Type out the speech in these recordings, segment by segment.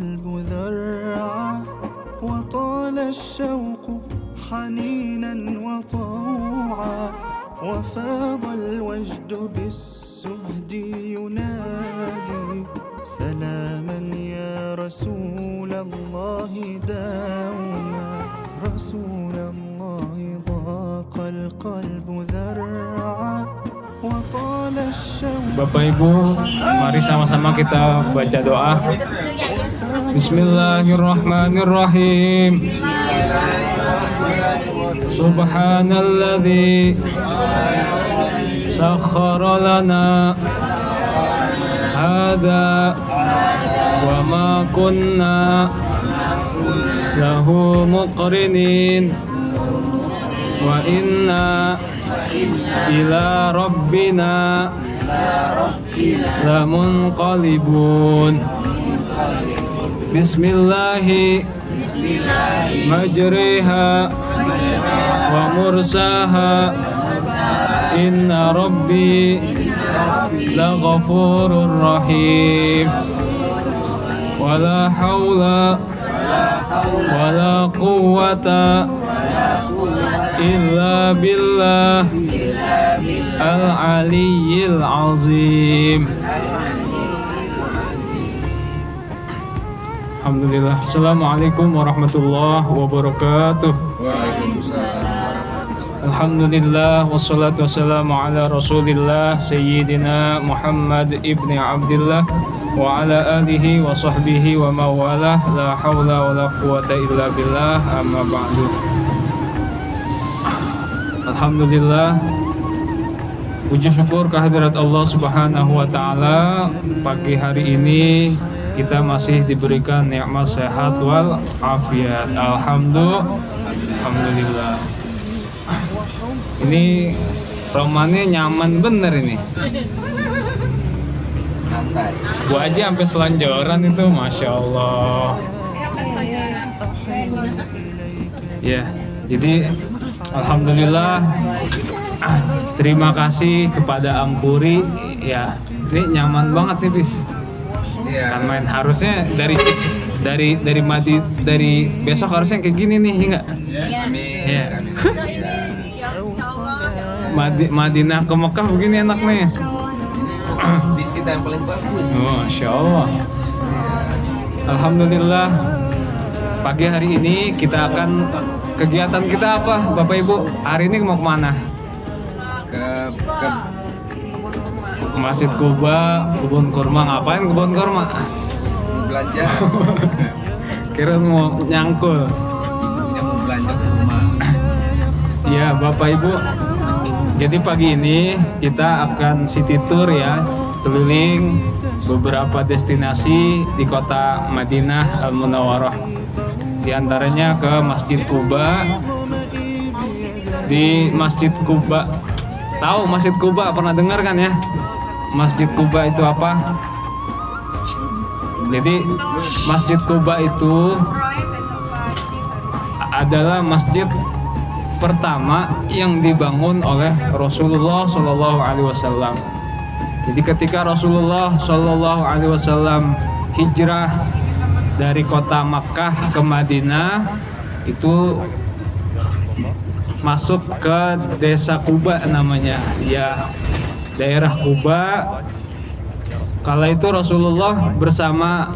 القلب ذرعا وطال الشوق حنينا وطوعا وفاض الوجد بالسهد ينادي سلاما يا رسول الله دوما رسول الله ضاق القلب ذرعا وطال الشوق. Bapak Ibu, mari sama-sama kita baca doa. Bismillahirrahmanirrahim. Subhanalladzi sakhkhara lana hadza wa ma kunna lahu muqrinin wa inna ila rabbina lamunqalibun. Bismillahi majriha wa mursaha inna rabbi laghafurur rahim wala hawla wala quwwata illa billah al-aliyyil azim. Alhamdulillah. Assalamualaikum warahmatullahi wabarakatuh. Alhamdulillah wassalatu wassalamu ala Rasulillah Sayyidina Muhammad ibni Abdillah wa ala alihi wa sahbihi wa mawalah, la hawla wa la quwata illa billah, amma ba'du. Alhamdulillah, puji syukur kehadirat Allah Subhanahu wa taala. Pagi hari ini kita masih diberikan nikmat sehat wal afiat. Alhamdulillah. Ini romannya nyaman bener ini. Bu Haji sampai selanjoran itu, masya Allah. Ya, jadi alhamdulillah. Terima kasih kepada Ampuri. Ya, ini nyaman banget nih, Bis. Kan main harusnya dari besok harusnya kayak gini nih, enggak? Iya. Madinah ke Mekah begini enaknya. Bis kita yang paling bagus. Oh, Masya Allah. Alhamdulillah. Pagi hari ini kita akan kegiatan kita apa, Bapak Ibu? Hari ini mau kemana? Ke Masjid Kuba, kebun kurma. Ngapain kebun kurma? belanja. Kira mau nyangkul. Ibunya mau belanja ke rumah. Ya, Bapak Ibu. Jadi pagi ini kita akan city tour ya, keliling beberapa destinasi di kota Madinah Al-Munawwarah. Di antaranya ke Masjid Kuba. Di Masjid Kuba, tahu Masjid Kuba, pernah dengar kan ya? Masjid Kuba itu apa? Jadi Masjid Kuba itu adalah masjid pertama yang dibangun oleh Rasulullah Shallallahu Alaihi Wasallam. Jadi ketika Rasulullah Shallallahu Alaihi Wasallam hijrah dari kota Makkah ke Madinah, itu masuk ke desa Kuba namanya, ya, daerah Kuba. Kala itu Rasulullah bersama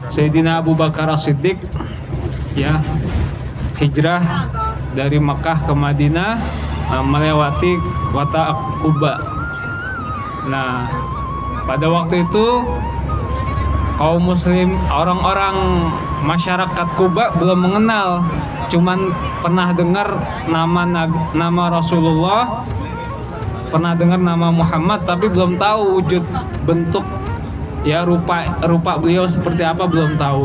Sayyidina Abu Bakar As-Siddiq ya hijrah dari Makkah ke Madinah melewati kota Kuba. Nah, pada waktu itu kaum muslim, orang-orang masyarakat Kuba belum mengenal, cuman pernah dengar nama Rasulullah, pernah dengar nama Muhammad, tapi belum tahu wujud bentuk ya, rupa beliau seperti apa, belum tahu.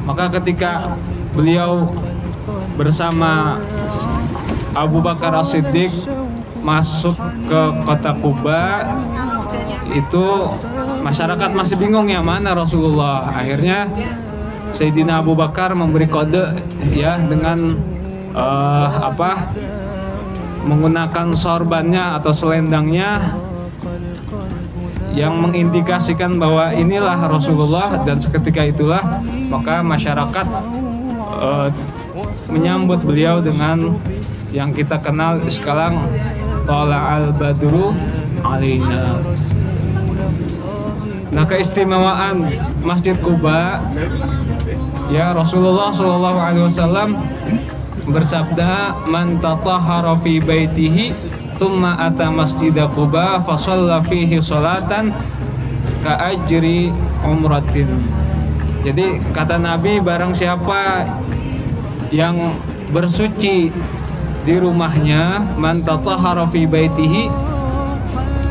Maka ketika beliau bersama Abu Bakar As-Siddiq masuk ke kota Kuba, itu masyarakat masih bingung ya mana Rasulullah. Akhirnya Sayyidina Abu Bakar memberi kode ya dengan menggunakan sorbannya atau selendangnya yang mengindikasikan bahwa inilah Rasulullah, dan seketika itulah maka masyarakat menyambut beliau dengan yang kita kenal sekarang Thala'al Badru alaina. Nah, keistimewaan Masjid Quba, ya, Rasulullah SAW bersabda, man tatahhara fi baitihi thumma ata masjid Quba fa shalla fihi sholatan ka ajri umratin. Jadi kata Nabi, barang siapa yang bersuci di rumahnya, man tatahhara fi baitihi,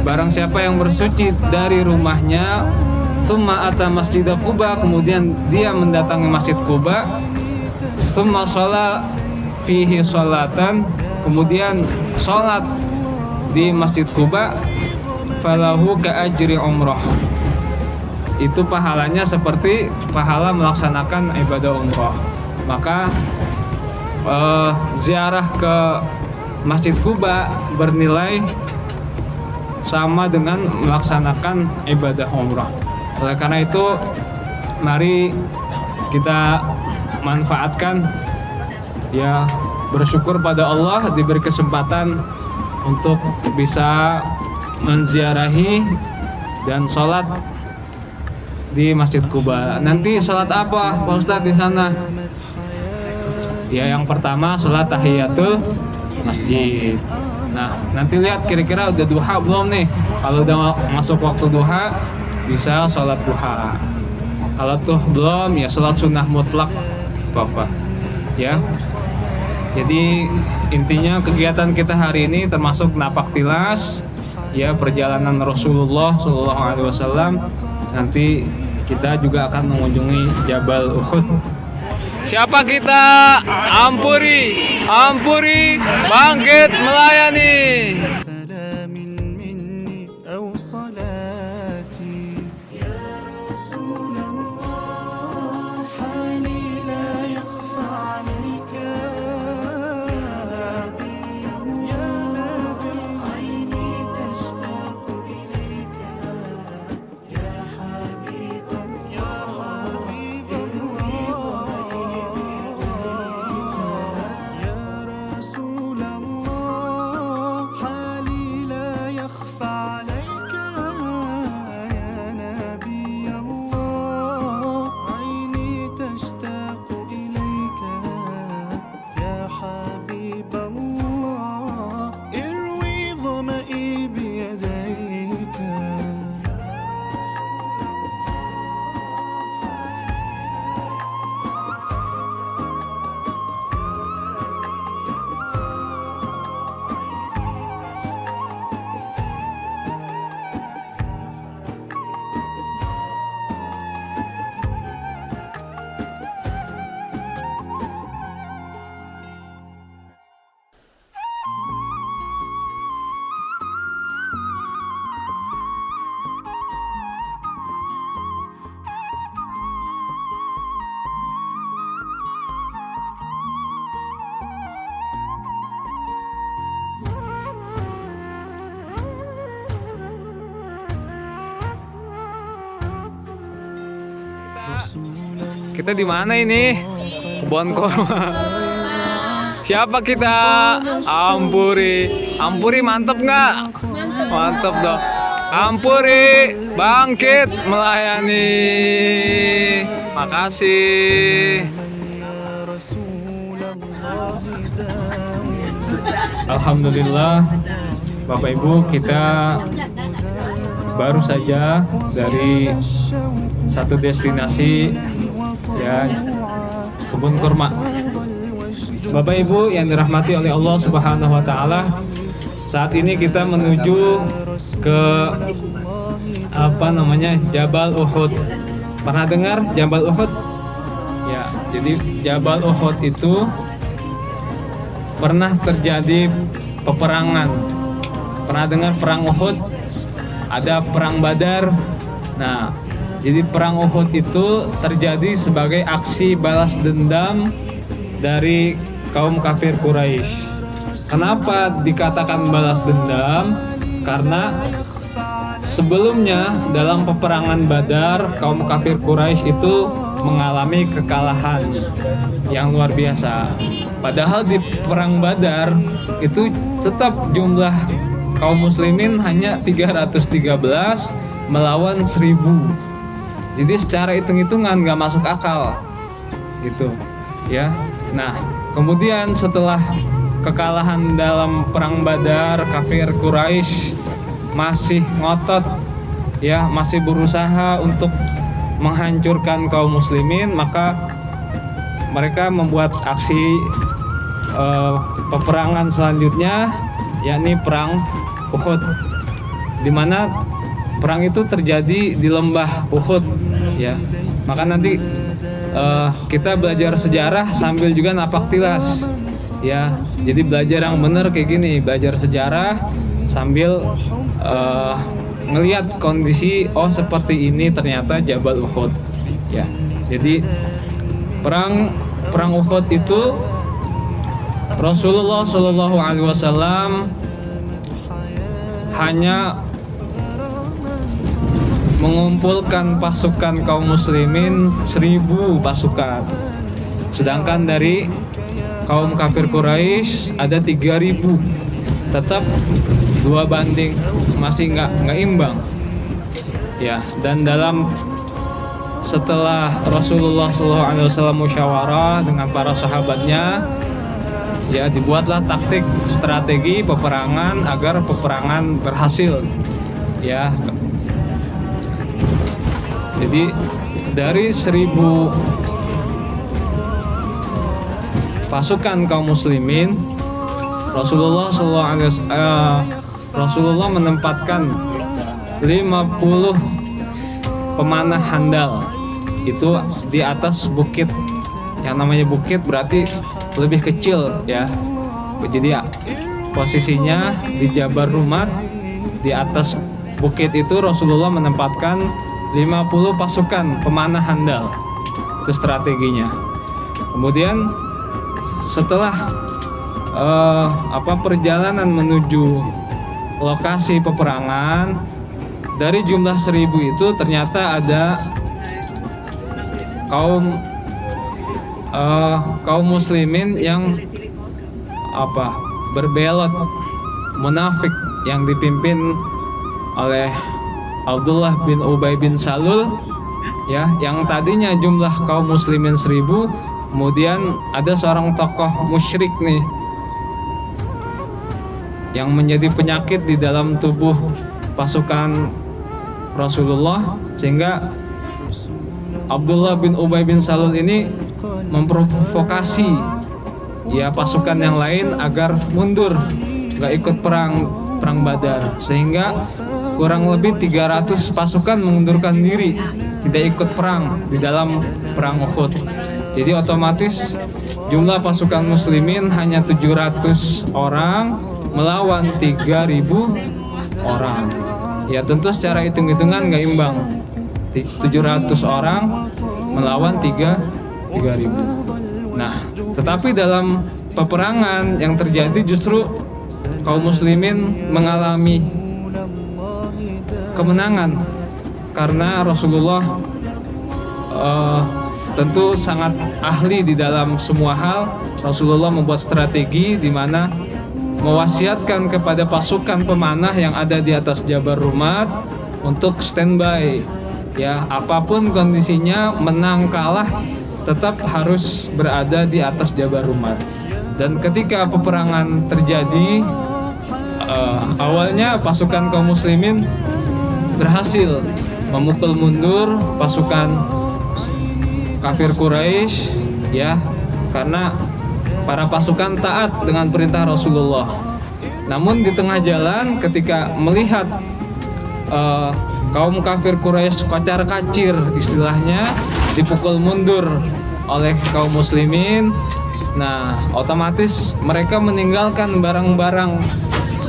barang siapa yang bersuci dari rumahnya, thumma ata masjid Quba, kemudian dia mendatangi Masjid Quba, thumma shalla fihi sholatan, kemudian sholat di Masjid Quba, falahu ka ajri umrah, itu pahalanya seperti pahala melaksanakan ibadah umrah. Maka ziarah ke Masjid Quba bernilai sama dengan melaksanakan ibadah umrah. Oleh karena itu, mari kita manfaatkan, ya, bersyukur pada Allah diberi kesempatan untuk bisa menziarahi dan sholat di Masjid Quba. Nanti sholat apa Pak Ustadz di sana? Ya, yang pertama sholat tahiyatul masjid. Nah, nanti lihat kira-kira udah duha belum nih. Kalau udah masuk waktu duha, bisa sholat duha. Kalau tuh belum, ya sholat sunnah mutlak Bapak. Ya. Jadi intinya kegiatan kita hari ini termasuk napak tilas, ya, perjalanan Rasulullah SAW. Nanti kita juga akan mengunjungi Jabal Uhud. Siapa kita? Ampuri, bangkit melayani. سلام مني أو صلاتي يا رسول الله حالي لا يخفى عليك يا نبي عيني تشتاق إليك يا حبيب يا رسول الله حالي لا يخفى عليك يا نبي الله عيني تشتاق إليك يا حبيب الله اروي ظمئي بيديك Kita di mana ini? Kebun kurma. Siapa kita? Ampuri mantep nggak? Mantep dong. Ampuri, bangkit melayani. Makasih. يا رسول الله داوم Alhamdulillah, Bapak Ibu, kita baru saja dari satu destinasi, ya, kebun kurma. Bapak Ibu yang dirahmati oleh Allah Subhanahu wa taala, saat ini kita menuju ke Jabal Uhud. Pernah dengar Jabal Uhud? Ya, jadi Jabal Uhud itu pernah terjadi peperangan. Pernah dengar perang Uhud? Ada perang Badar. Nah, jadi perang Uhud itu terjadi sebagai aksi balas dendam dari kaum kafir Quraisy. Kenapa dikatakan balas dendam? Karena sebelumnya dalam peperangan Badar kaum kafir Quraisy itu mengalami kekalahan yang luar biasa. Padahal di perang Badar itu tetap jumlah kaum muslimin hanya 313 melawan 1000. Jadi secara hitung-hitungan nggak masuk akal gitu ya. Nah kemudian setelah kekalahan dalam perang Badar, kafir Quraisy masih ngotot ya, masih berusaha untuk menghancurkan kaum muslimin, maka mereka membuat aksi peperangan selanjutnya, yakni perang Uhud, di mana perang itu terjadi di lembah Uhud ya. Maka nanti kita belajar sejarah sambil juga napak tilas ya. Jadi belajar yang benar kayak gini, belajar sejarah sambil ngelihat kondisi, oh seperti ini ternyata Jabal Uhud ya. Jadi perang Uhud itu Rasulullah Shallallahu Alaihi Wasallam hanya mengumpulkan pasukan kaum muslimin 1000 pasukan, sedangkan dari kaum kafir Quraisy ada 3000. Tetap 2 banding, masih nggak imbang ya. Dan setelah Rasulullah SAW musyawarah dengan para sahabatnya ya, dibuatlah taktik strategi peperangan agar peperangan berhasil ya. Jadi dari 1000 pasukan kaum muslimin, Rasulullah menempatkan 50 pemanah handal itu di atas bukit. Yang namanya bukit berarti lebih kecil ya. Jadi ya, posisinya di Jabar Rumat, di atas bukit itu Rasulullah menempatkan 50 pasukan pemanah handal. Itu strateginya. Kemudian setelah perjalanan menuju lokasi peperangan, dari jumlah 1000 itu ternyata ada kaum muslimin yang berbelot munafik yang dipimpin oleh Abdullah bin Ubay bin Salul ya, yang tadinya jumlah kaum muslimin 1000, kemudian ada seorang tokoh musyrik nih yang menjadi penyakit di dalam tubuh pasukan Rasulullah, sehingga Abdullah bin Ubay bin Salul ini memprovokasi ya pasukan yang lain agar mundur, nggak ikut perang Badar, sehingga kurang lebih 300 pasukan mengundurkan diri, tidak ikut perang di dalam perang Uhud. Jadi otomatis jumlah pasukan muslimin hanya 700 orang melawan 3000 orang. Ya tentu secara hitung-hitungan nggak imbang, 700 orang melawan 3000. Nah tetapi dalam peperangan yang terjadi justru kaum muslimin mengalami kemenangan, karena Rasulullah tentu sangat ahli di dalam semua hal. Rasulullah membuat strategi di mana mewasiatkan kepada pasukan pemanah yang ada di atas Jabar Rumat untuk standby ya, apapun kondisinya, menang kalah tetap harus berada di atas Jabar Rumat. Dan ketika peperangan terjadi, awalnya pasukan kaum muslimin berhasil memukul mundur pasukan kafir Quraisy ya, karena para pasukan taat dengan perintah Rasulullah. Namun di tengah jalan ketika melihat kaum kafir Quraisy kocar-kacir istilahnya, dipukul mundur oleh kaum muslimin, nah otomatis mereka meninggalkan barang-barang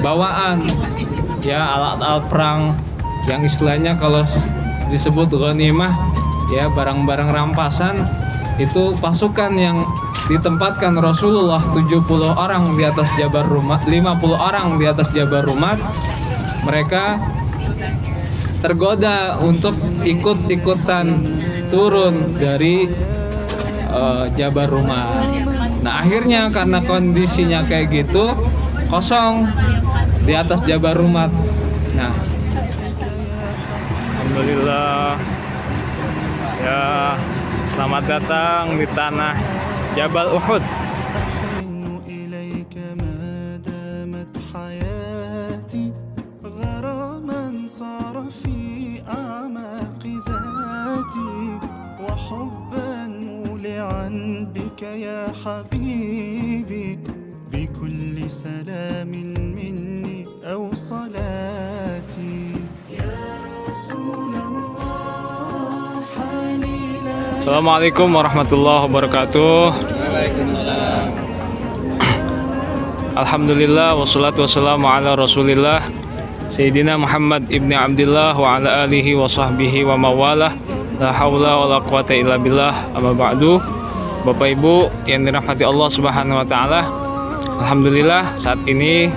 bawaan ya, alat-alat perang yang istilahnya kalau disebut ghanimah ya, barang-barang rampasan. Itu pasukan yang ditempatkan Rasulullah 70 orang di atas Jabar Rumat, 50 orang di atas Jabar Rumat, mereka tergoda untuk ikut-ikutan turun dari Jabal Rumah. Nah akhirnya karena kondisinya kayak gitu, kosong di atas Jabal Rumah. Nah, alhamdulillah ya, selamat datang di tanah Jabal Uhud. أحن إليك ما دامت حياتي غراما صار في أعماق ذاتي وحبا مولعا بك يا حبيبي بكل سلام مني أو صلاتي يا رسول الله حالي لا Assalamualaikum warahmatullahi wabarakatuh. Waalaikumsalam. Alhamdulillah wassalatu wassalamu ala Rasulillah Sayyidina Muhammad ibni Abdillah wa ala alihi wa sahbihi wa mawalah. La haula wa la quwata illa billah. Amma ba'du. Bapak Ibu yang dirahmati Allah Subhanahu wa taala. Alhamdulillah saat ini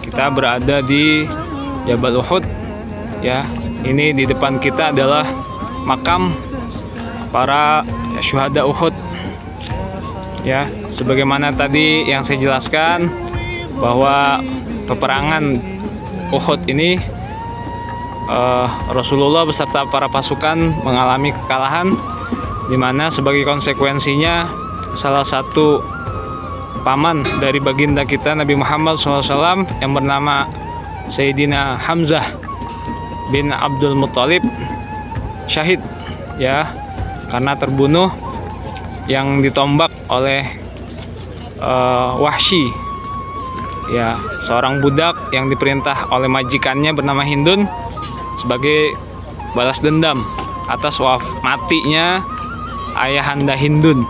kita berada di Jabal Uhud. Ya, ini di depan kita adalah makam para syuhada Uhud. Ya, sebagaimana tadi yang saya jelaskan bahwa peperangan Uhud ini Rasulullah beserta para pasukan mengalami kekalahan, di mana sebagai konsekuensinya salah satu paman dari baginda kita Nabi Muhammad SAW yang bernama Sayyidina Hamzah bin Abdul Muttalib syahid, ya, karena terbunuh yang ditombak oleh Wahsy, ya, seorang budak yang diperintah oleh majikannya bernama Hindun sebagai balas dendam atas matinya ayahanda Hindun.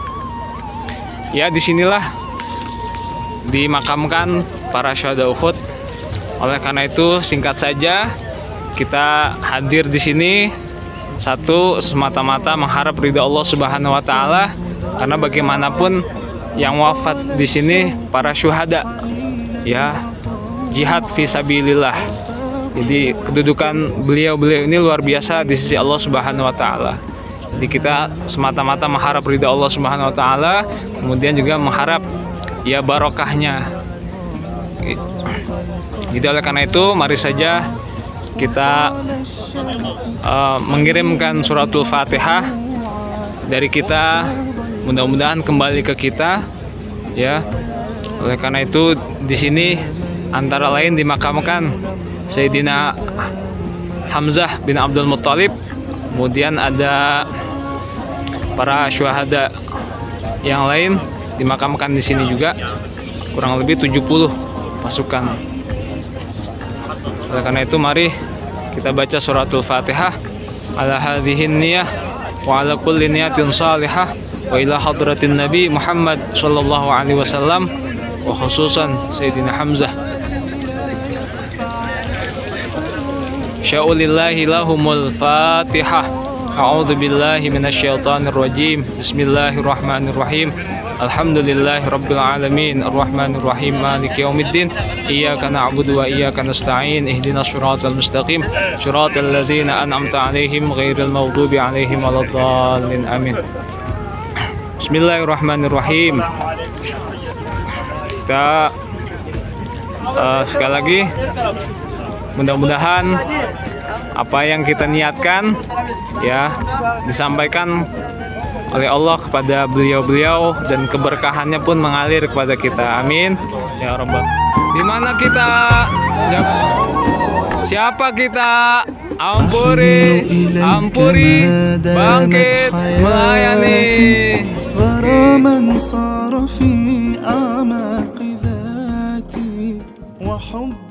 Ya, disinilah dimakamkan para syuhada Uhud. Oleh karena itu singkat saja kita hadir di sini satu semata-mata mengharap ridha Allah Subhanahu wa taala, karena bagaimanapun yang wafat di sini para syuhada, ya, jihad fi sabilillah. Jadi kedudukan beliau-beliau ini luar biasa di sisi Allah Subhanahu wa taala. Jadi kita semata-mata mengharap ridha Allah Subhanahu wa taala, kemudian juga mengharap ya barokahnya. Jadi oleh karena itu mari saja kita mengirimkan suratul Fatihah dari kita, mudah-mudahan kembali ke kita, ya. Oleh karena itu di sini antara lain dimakamkan Sayyidina Hamzah bin Abdul Muttalib, kemudian ada para syuhada yang lain dimakamkan di sini juga, kurang lebih 70 pasukan. Oleh karena itu mari kita baca suratul Fatihah ala hadhihin niyah wa ala kulli niyatin salihah wa ila hadratin Nabi Muhammad sallallahu alaihi wasallam wa khususan Sayyidina Hamzah. Sya'ulillahi lahumul Fatihah. A'udzu billahi minasyaitonir rajim. Bismillahirrahmanirrahim. Alhamdulillahi rabbil alamin arrahmanir rahim maliki yaumiddin iyyaka na'budu wa iyyaka nasta'in ihdinas siratal mustaqim siratal ladzina an'amta 'alaihim ghairil maghdubi 'alaihim waladdallin amin. Bismillahirrahmanirrahim. Kita sekali lagi mudah-mudahan apa yang kita niatkan ya disampaikan oleh Allah kepada beliau-beliau dan keberkahannya pun mengalir kepada kita. Amin ya rabbal. Di mana kita? Siapa kita? Ampuri, ampuri, bangkit, melayani. غراما صار في أعماق ذاتي وحب